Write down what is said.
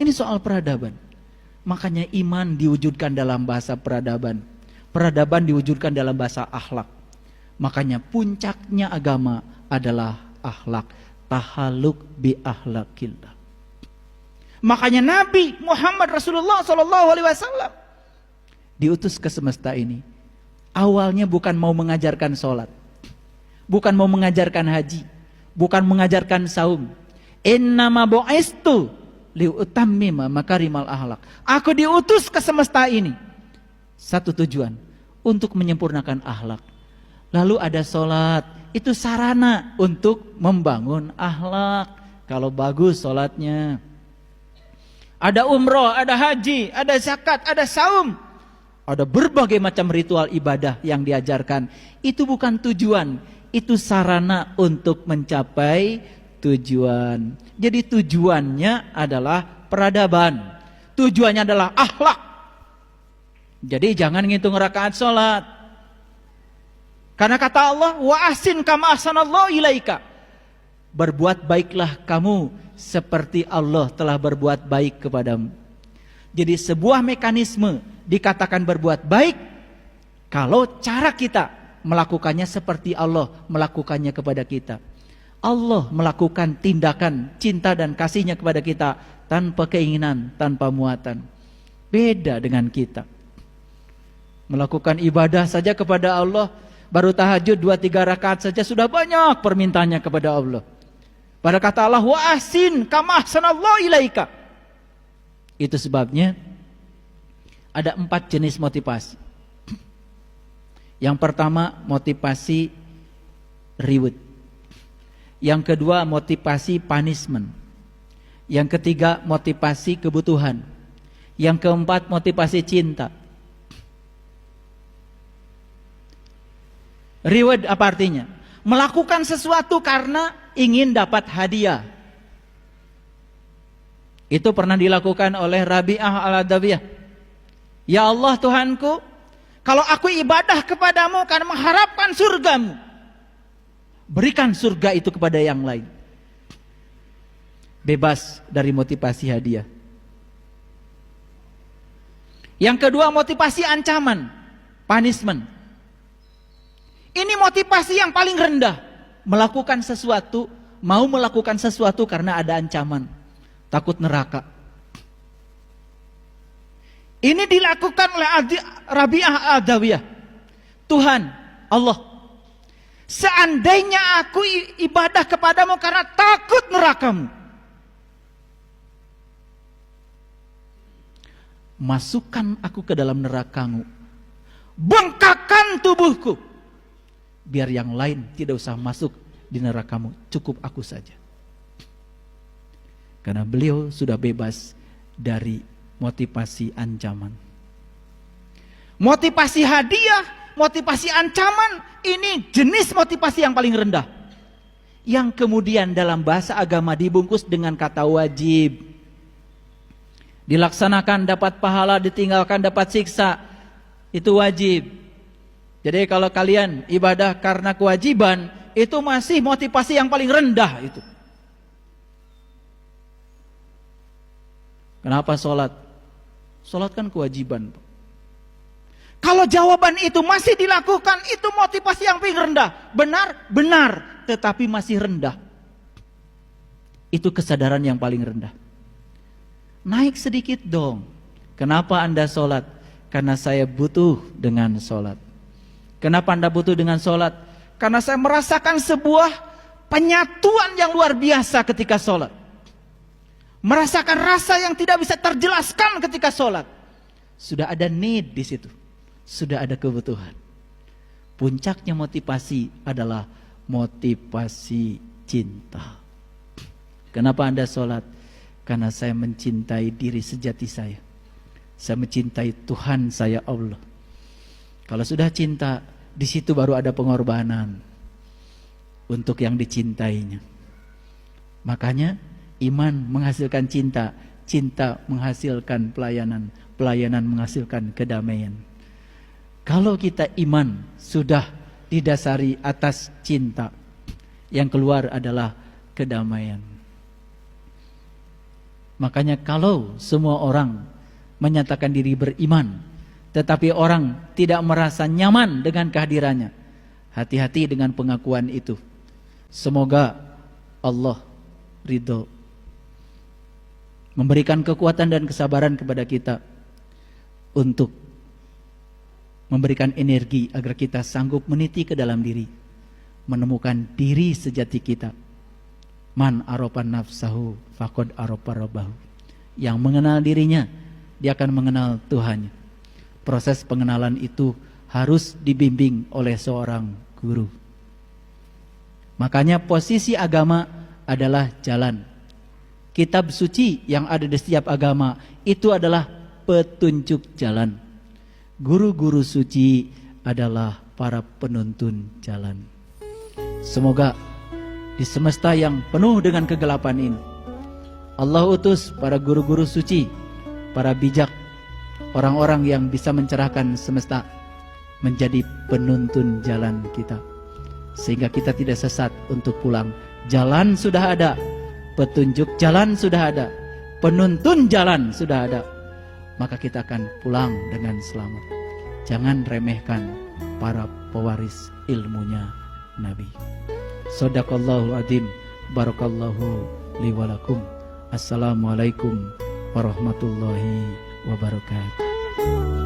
Ini soal peradaban. Makanya iman diwujudkan dalam bahasa peradaban. Peradaban diwujudkan dalam bahasa akhlak. Makanya puncaknya agama adalah akhlak. Tahaluk bi akhlakillah. Makanya Nabi Muhammad Rasulullah SAW diutus ke semesta ini. Awalnya bukan mau mengajarkan sholat, bukan mau mengajarkan haji, bukan mengajarkan saum. Innama bu'istu liutammima makarimal akhlak. Aku diutus ke semesta ini satu tujuan, untuk menyempurnakan akhlak. Lalu ada sholat, itu sarana untuk membangun akhlak. Kalau bagus sholatnya. Ada umroh, ada haji, ada zakat, ada saum. Ada berbagai macam ritual ibadah yang diajarkan. Itu bukan tujuan, itu sarana untuk mencapai tujuan. Jadi tujuannya adalah peradaban. Tujuannya adalah akhlak. Jadi jangan ngitung rakaat sholat. Karena kata Allah, wa ahsin kama ahsanallahu ilaika. Berbuat baiklah kamu seperti Allah telah berbuat baik kepadamu. Jadi sebuah mekanisme dikatakan berbuat baik kalau cara kita melakukannya seperti Allah melakukannya kepada kita. Allah melakukan tindakan cinta dan kasihnya kepada kita tanpa keinginan, tanpa muatan. Beda dengan kita. Melakukan ibadah saja kepada Allah, baru tahajud 2-3 rakaat saja sudah banyak permintaannya kepada Allah. Pada kata Allah, wa ahsin kama ahsanallahu ilaika. Itu sebabnya ada 4 jenis motivasi. Yang pertama motivasi reward. Yang kedua motivasi punishment. Yang ketiga motivasi kebutuhan. Yang keempat motivasi cinta. Reward apa artinya? Melakukan sesuatu karena ingin dapat hadiah. Itu pernah dilakukan oleh Rabi'ah al-Adawiyah. Ya Allah Tuhanku, kalau aku ibadah kepadamu karena mengharapkan surgamu, berikan surga itu kepada yang lain. Bebas dari motivasi hadiah. Yang kedua motivasi ancaman, punishment. Ini motivasi yang paling rendah. Melakukan sesuatu, mau melakukan sesuatu karena ada ancaman, takut neraka. Ini dilakukan oleh Rabi'ah al-Adawiyah. Tuhan, Allah, seandainya aku ibadah kepadamu karena takut nerakamu, masukkan aku ke dalam nerakamu, bengkakkan tubuhku, biar yang lain tidak usah masuk di nerakamu, cukup aku saja. Karena beliau sudah bebas dari motivasi ancaman. Motivasi hadiah, motivasi ancaman, ini jenis motivasi yang paling rendah. Yang kemudian dalam bahasa agama dibungkus dengan kata wajib. Dilaksanakan dapat pahala, ditinggalkan dapat siksa. Itu wajib. Jadi kalau kalian ibadah karena kewajiban, itu masih motivasi yang paling rendah itu. Kenapa sholat? Sholat kan kewajiban. Kalau jawaban itu masih dilakukan, itu motivasi yang paling rendah. Benar, benar, tetapi masih rendah. Itu kesadaran yang paling rendah. Naik sedikit dong. Kenapa Anda sholat? Karena saya butuh dengan sholat. Kenapa Anda butuh dengan sholat? Karena saya merasakan sebuah penyatuan yang luar biasa ketika sholat. Merasakan rasa yang tidak bisa terjelaskan ketika sholat. Sudah ada need di situ. Sudah ada kebutuhan. Puncaknya motivasi adalah motivasi cinta. Kenapa Anda sholat? Karena saya mencintai diri sejati saya. Saya mencintai Tuhan saya Allah. Kalau sudah cinta, di situ baru ada pengorbanan untuk yang dicintainya. Makanya iman menghasilkan cinta, cinta menghasilkan pelayanan, pelayanan menghasilkan kedamaian. Kalau kita iman sudah didasari atas cinta, yang keluar adalah kedamaian. Makanya kalau semua orang menyatakan diri beriman, tetapi orang tidak merasa nyaman dengan kehadirannya, hati-hati dengan pengakuan itu. Semoga Allah ridho, memberikan kekuatan dan kesabaran kepada kita untuk memberikan energi agar kita sanggup meniti ke dalam diri, menemukan diri sejati kita. Man aropa nafsahu faqad aropa rabbahu. Yang mengenal dirinya, dia akan mengenal Tuhannya. Proses pengenalan itu harus dibimbing oleh seorang guru. Makanya posisi agama adalah jalan. Kitab suci yang ada di setiap agama itu adalah petunjuk jalan. Guru-guru suci adalah para penuntun jalan. Semoga di semesta yang penuh dengan kegelapan ini, Allah utus para guru-guru suci, para bijak, orang-orang yang bisa mencerahkan semesta menjadi penuntun jalan kita, sehingga kita tidak sesat untuk pulang. Jalan sudah ada, petunjuk jalan sudah ada, penuntun jalan sudah ada, maka kita akan pulang dengan selamat. Jangan remehkan para pewaris ilmunya Nabi. Shadaqallahu adzim. Barakallahu li wa lakum. Assalamualaikum warahmatullahi wabarakatuh.